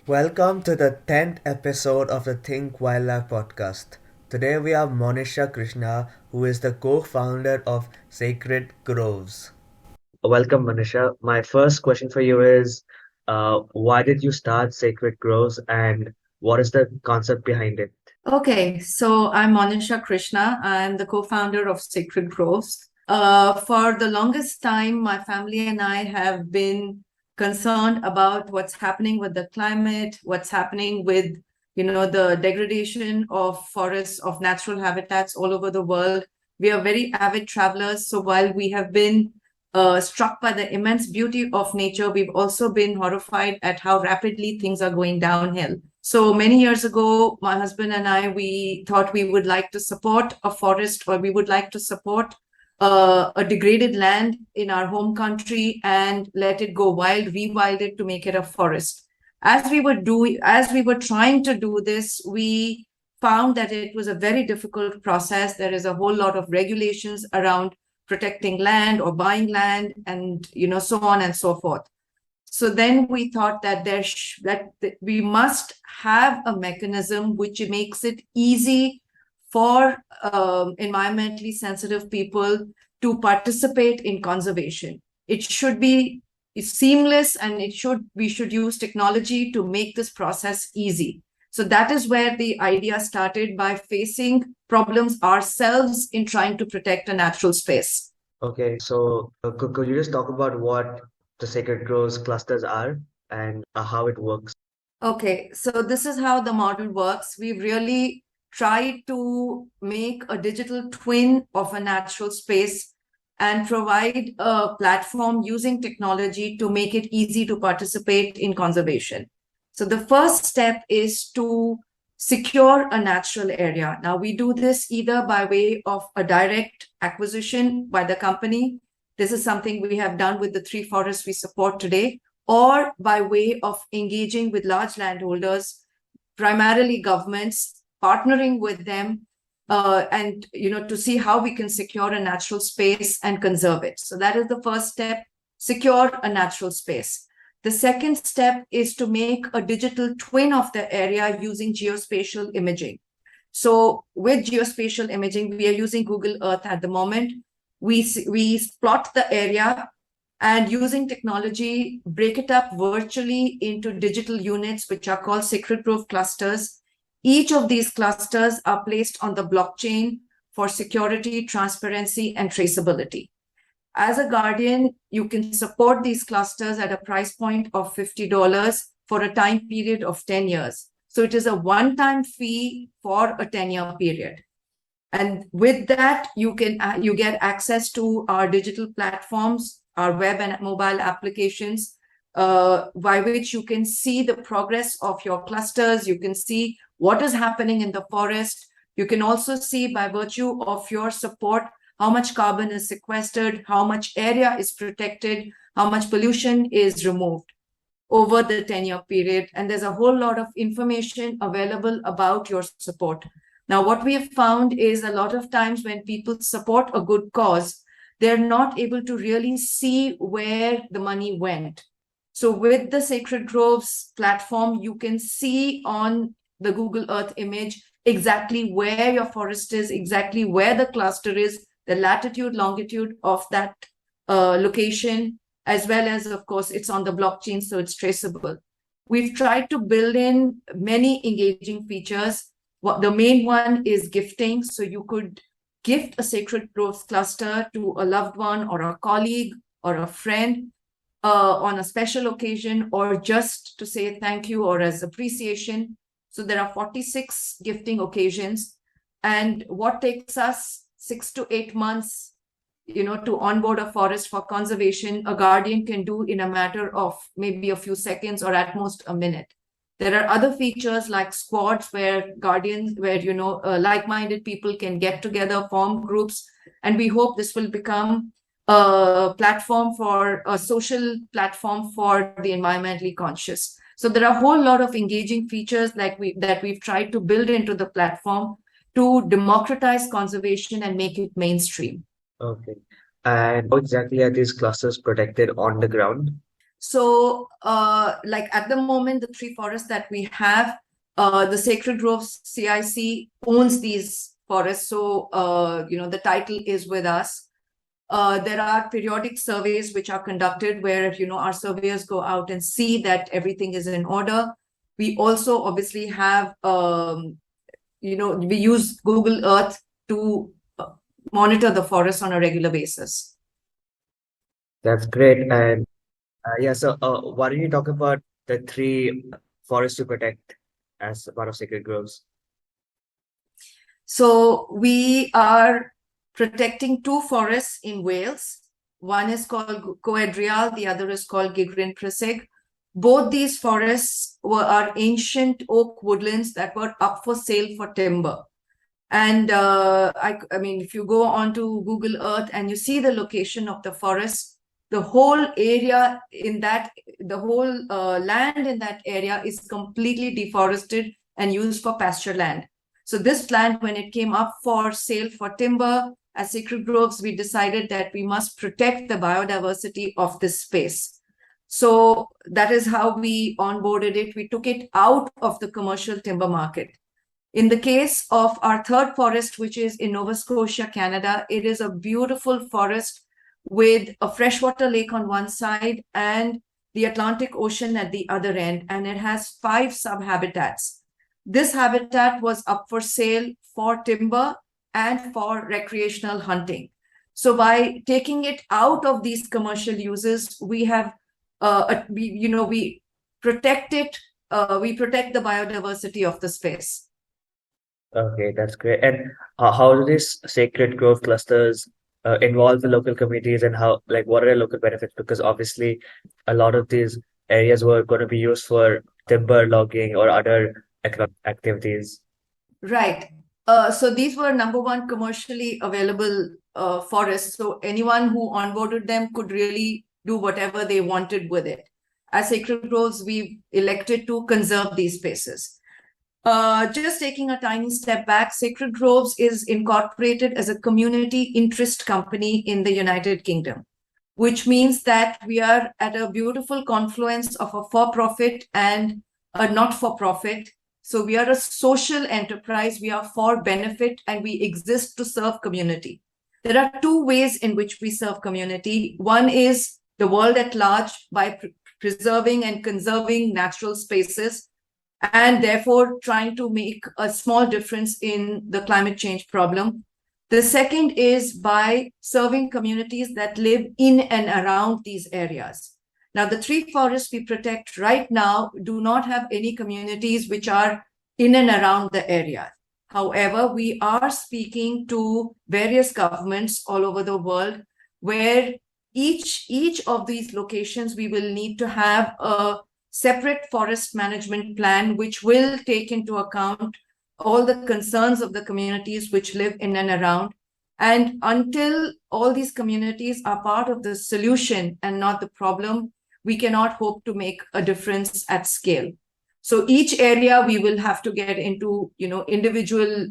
Welcome to the 10th episode of the Think Wildlife podcast. Today we have Monisha Krishna, who is the co founder of Sacred Groves. Welcome, Monisha. My first question for you is why did you start Sacred Groves and what is the concept behind it? Okay, so I'm Monisha Krishna. I'm the co-founder of Sacred Groves. For the longest time, my family and I have been concerned about what's happening with the climate, what's happening with, the degradation of forests, of natural habitats all over the world. We are very avid travelers, so while we have been struck by the immense beauty of nature, we've also been horrified at how rapidly things are going downhill. So many years ago, my husband and I, we thought we would like to support a forest, or we would like to support a degraded land in our home country and let it go wild, rewild it to make it a forest. As we were trying to do this, we found that it was a very difficult process. There is a whole lot of regulations around protecting land or buying land, and so on and so forth. So then we thought that we must have a mechanism which makes it easy for environmentally sensitive people to participate in conservation. It should be seamless, and we should use technology to make this process easy. So that is where the idea started, by facing problems ourselves in trying to protect a natural space. Okay, so could you just talk about what the Sacred Groves clusters are and how it works? Okay, so this is how the model works. We've really tried to make a digital twin of a natural space and provide a platform using technology to make it easy to participate in conservation. So the first step is to secure a natural area. Now, we do this either by way of a direct acquisition by the company. This is something we have done with the 3 forests we support today, or by way of engaging with large landholders, primarily governments, partnering with them, and to see how we can secure a natural space and conserve it. So that is the first step: secure a natural space. The second step is to make a digital twin of the area using geospatial imaging. So with geospatial imaging, we are using Google Earth at the moment. We plot the area, and using technology, break it up virtually into digital units, which are called Sacred Grove clusters. Each of these clusters are placed on the blockchain for security, transparency, and traceability. As a guardian, you can support these clusters at a price point of $50 for a time period of 10 years. So it is a one-time fee for a 10-year period. And with that, you get access to our digital platforms, our web and mobile applications, by which you can see the progress of your clusters. You can see what is happening in the forest. You can also see, by virtue of your support, how much carbon is sequestered, how much area is protected, how much pollution is removed over the 10-year period. And there's a whole lot of information available about your support. Now, what we have found is, a lot of times when people support a good cause, they're not able to really see where the money went. So with the Sacred Groves platform, you can see on the Google Earth image exactly where your forest is, exactly where the cluster is, the latitude, longitude of that location, as well as, of course, it's on the blockchain, so it's traceable. We've tried to build in many engaging features. The main one is gifting. So you could gift a Sacred Groves cluster to a loved one or a colleague or a friend on a special occasion, or just to say thank you or as appreciation. So there are 46 gifting occasions. And what takes us 6 to 8 months to onboard a forest for conservation, a guardian can do in a matter of maybe a few seconds, or at most a minute. There are other features like squads, where like-minded people can get together, form groups, and we hope this will become a social platform for the environmentally conscious. So there are a whole lot of engaging features that we've tried to build into the platform to democratize conservation and make it mainstream. Okay. And how exactly are these clusters protected on the ground? So, like at the moment, the three forests that we have, the Sacred Groves CIC owns these forests. So, the title is with us. There are periodic surveys which are conducted where, our surveyors go out and see that everything is in order. We also obviously have, we use Google Earth to monitor the forest on a regular basis. That's great. And yeah, so why don't you talk about the three forests to protect as part of Sacred Groves? So we are protecting two forests in Wales. One is called Coedrial, the other is called Gigrin Prysig. Both these forests are ancient oak woodlands that were up for sale for timber. And I mean, if you go onto Google Earth and you see the location of the forest, the whole area in that, the whole land in that area is completely deforested and used for pasture land. So this land, when it came up for sale for timber, as Sacred Groves, we decided that we must protect the biodiversity of this space. So that is how we onboarded it. We took it out of the commercial timber market. In the case of our third forest, which is in Nova Scotia, Canada, it is a beautiful forest with a freshwater lake on one side and the Atlantic Ocean at the other end, and it has 5 subhabitats. This habitat was up for sale for timber and for recreational hunting. So by taking it out of these commercial uses, we have, we protect it, we protect the biodiversity of the space. Okay, that's great. And how do these Sacred Grove clusters involve the local communities and how, like, what are the local benefits? Because obviously, a lot of these areas were going to be used for timber logging or other economic activities. Right. So these were number one commercially available forests. So anyone who onboarded them could really do whatever they wanted with it. As Sacred Groves, we've elected to conserve these spaces. Just taking a tiny step back, Sacred Groves is incorporated as a community interest company in the United Kingdom, which means that we are at a beautiful confluence of a for-profit and a not-for-profit. So we are a social enterprise, we are for benefit, and we exist to serve community. There are two ways in which we serve community. One is the world at large by preserving and conserving natural spaces, and therefore trying to make a small difference in the climate change problem. The second is by serving communities that live in and around these areas. Now, the three forests we protect right now do not have any communities which are in and around the area. However, we are speaking to various governments all over the world where each of these locations we will need to have a separate forest management plan which will take into account all the concerns of the communities which live in and around. And until all these communities are part of the solution and not the problem, we cannot hope to make a difference at scale. So each area we will have to get into, individual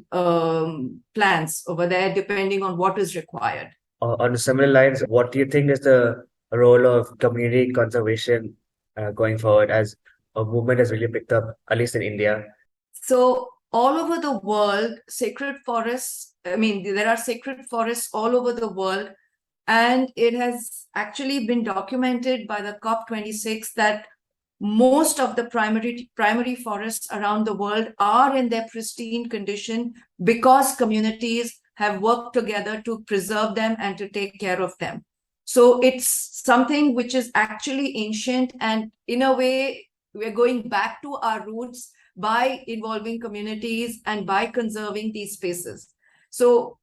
plans over there, depending on what is required. On similar lines, what do you think is the role of community conservation going forward as a movement has really picked up, at least in India? So all over the world, sacred forests, there are sacred forests all over the world. And it has actually been documented by the COP26 that most of the primary forests around the world are in their pristine condition because communities have worked together to preserve them and to take care of them. So it's something which is actually ancient, and in a way, we're going back to our roots by involving communities and by conserving these spaces. So,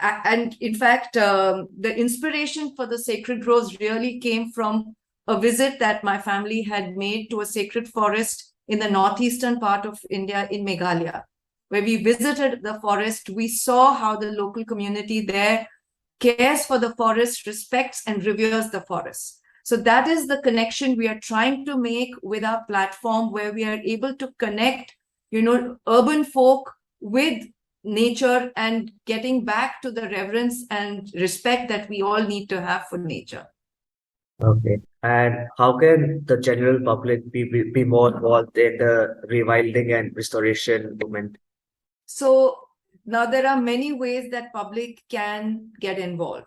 and in fact, the inspiration for the Sacred Groves really came from a visit that my family had made to a sacred forest in the northeastern part of India in Meghalaya. Where we visited the forest, we saw how the local community there cares for the forest, respects and reveres the forest. So that is the connection we are trying to make with our platform, where we are able to connect, urban folk with nature and getting back to the reverence and respect that we all need to have for nature. Okay. And how can the general public be more involved in the rewilding and restoration movement? So now there are many ways that public can get involved.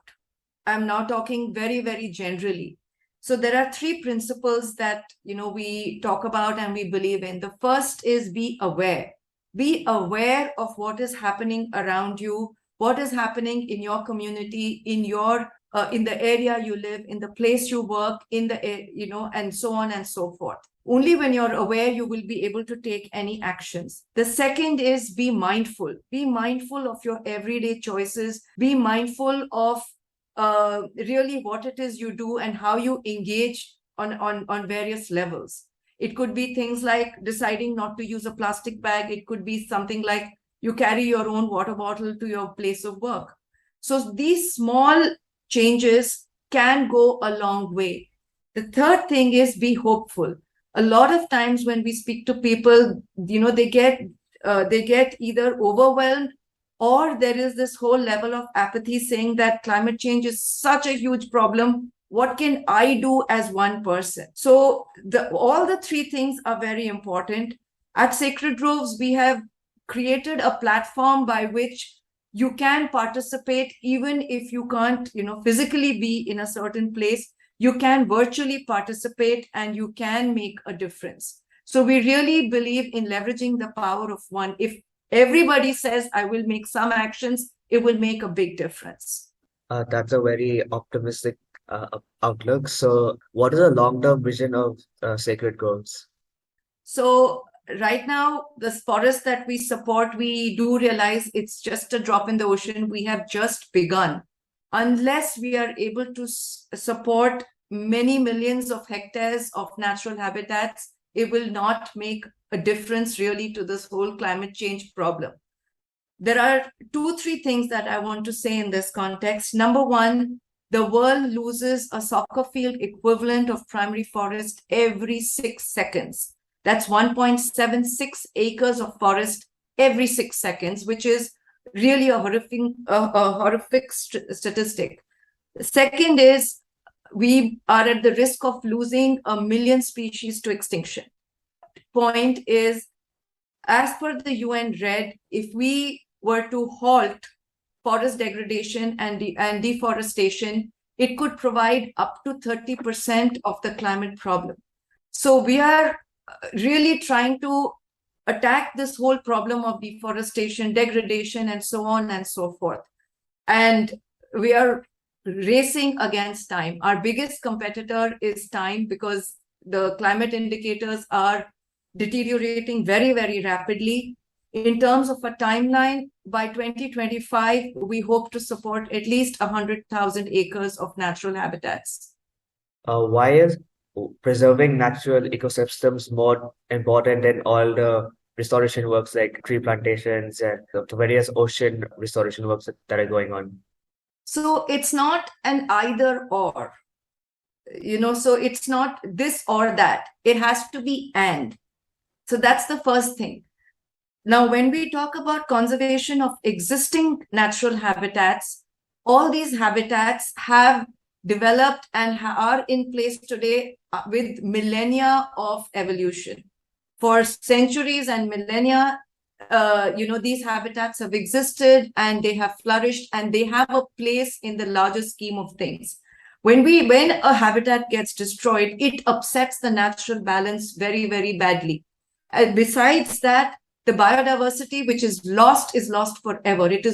I'm now talking very, very generally. So there are three principles that we talk about and we believe in. The first is be aware. Be aware of what is happening around you, what is happening in your community, in the area you live, in the place you work, and so on and so forth. Only when you're aware, you will be able to take any actions. The second is be mindful. Be mindful of your everyday choices. Be mindful of really what it is you do and how you engage on various levels. It could be things like deciding not to use a plastic bag. It could be something like you carry your own water bottle to your place of work. So these small changes can go a long way. The third thing is be hopeful. A lot of times when we speak to people, they get either overwhelmed, or there is this whole level of apathy saying that climate change is such a huge problem. What can I do as one person? So all the three things are very important. At Sacred Groves, we have created a platform by which you can participate even if you can't physically be in a certain place. You can virtually participate and you can make a difference. So we really believe in leveraging the power of one. If everybody says I will make some actions, it will make a big difference. That's a very optimistic outlook. So, what is the long-term vision of Sacred Groves? So right now, the forest that we support, we do realize it's just a drop in the ocean. We have just begun. Unless we are able to support many millions of hectares of natural habitats, it will not make a difference really to this whole climate change problem. There are two, three things that I want to say in this context. Number one, the world loses a soccer field equivalent of primary forest every 6 seconds. That's 1.76 acres of forest every 6 seconds, which is really a horrific statistic. The second is we are at the risk of losing 1 million species to extinction. Point is, as per the UN RED, if we were to halt forest degradation and deforestation, it could provide up to 30% of the climate problem. So we are really trying to attack this whole problem of deforestation, degradation, and so on and so forth. And we are racing against time. Our biggest competitor is time, because the climate indicators are deteriorating very, very rapidly. In terms of a timeline, by 2025, we hope to support at least 100,000 acres of natural habitats. Why is preserving natural ecosystems more important than all the restoration works like tree plantations and the various ocean restoration works that are going on? So it's not an either or, so it's not this or that. It has to be and. So that's the first thing. Now, when we talk about conservation of existing natural habitats, all these habitats have developed and are in place today with millennia of evolution. For centuries and millennia, these habitats have existed and they have flourished and they have a place in the larger scheme of things. When a habitat gets destroyed, it upsets the natural balance very, very badly. And besides that, the biodiversity which is lost forever. It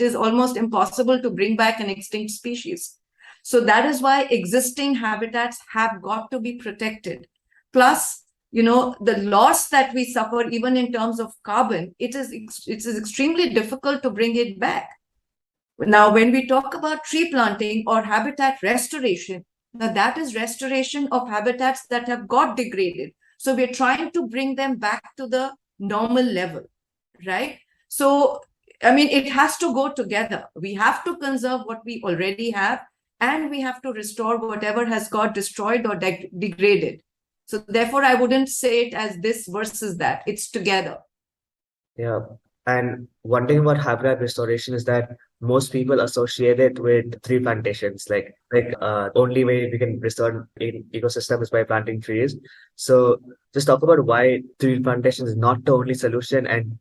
is almost impossible to bring back an extinct species. So that is why existing habitats have got to be protected. Plus, the loss that we suffer, even in terms of carbon, it is extremely difficult to bring it back. Now, when we talk about tree planting or habitat restoration, now that is restoration of habitats that have got degraded. So we're trying to bring them back to the normal level, right? So, I mean, it has to go together. We have to conserve what we already have, and we have to restore whatever has got destroyed or degraded. So therefore, I wouldn't say it as this versus that. It's together. Yeah. And one thing about habitat restoration is that most people associate it with tree plantations. Only way we can restore an ecosystem is by planting trees. So just talk about why tree plantation is not the only solution and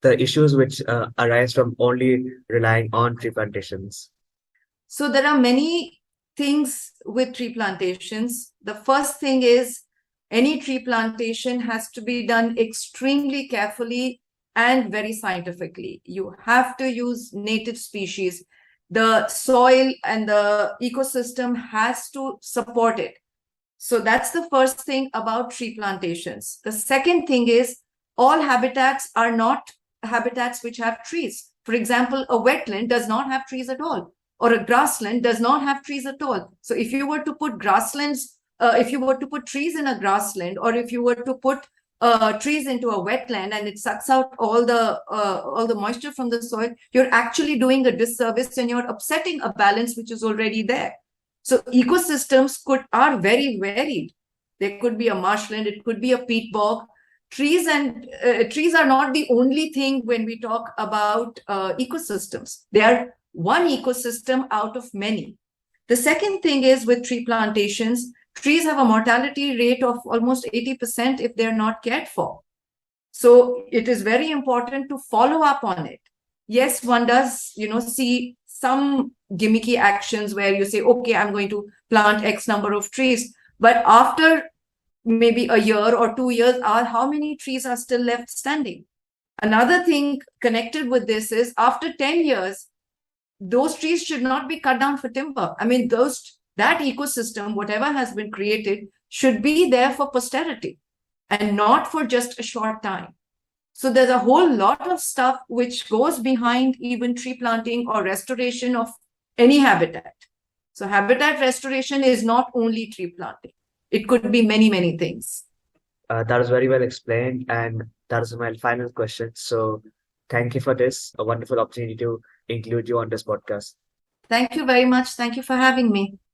the issues which arise from only relying on tree plantations. So there are many things with tree plantations. The first thing is any tree plantation has to be done extremely carefully and very scientifically. You have to use native species. The soil and the ecosystem has to support it. So that's the first thing about tree plantations. The second thing is all habitats are not habitats which have trees. For example, a wetland does not have trees at all, or a grassland does not have trees at all. So if you were to put grasslands, if you were to put trees in a grassland, or if you were to put trees into a wetland and it sucks out all the moisture from the soil, you're actually doing a disservice and you're upsetting a balance which is already there. So ecosystems are very varied. There could be a marshland, it could be a peat bog. Trees are not the only thing when we talk about ecosystems. They are one ecosystem out of many. The second thing is with tree plantations, trees have a mortality rate of almost 80% if they're not cared for. So it is very important to follow up on it. Yes, one does, see some gimmicky actions where you say, okay, I'm going to plant X number of trees. But after maybe a year or 2 years, how many trees are still left standing? Another thing connected with this is after 10 years, those trees should not be cut down for timber. I mean, that ecosystem, whatever has been created, should be there for posterity and not for just a short time. So there's a whole lot of stuff which goes behind even tree planting or restoration of any habitat. So habitat restoration is not only tree planting. It could be many, many things. That is very well explained, and that is my final question. So, thank you for this, a wonderful opportunity to include you on this podcast. Thank you very much. Thank you for having me.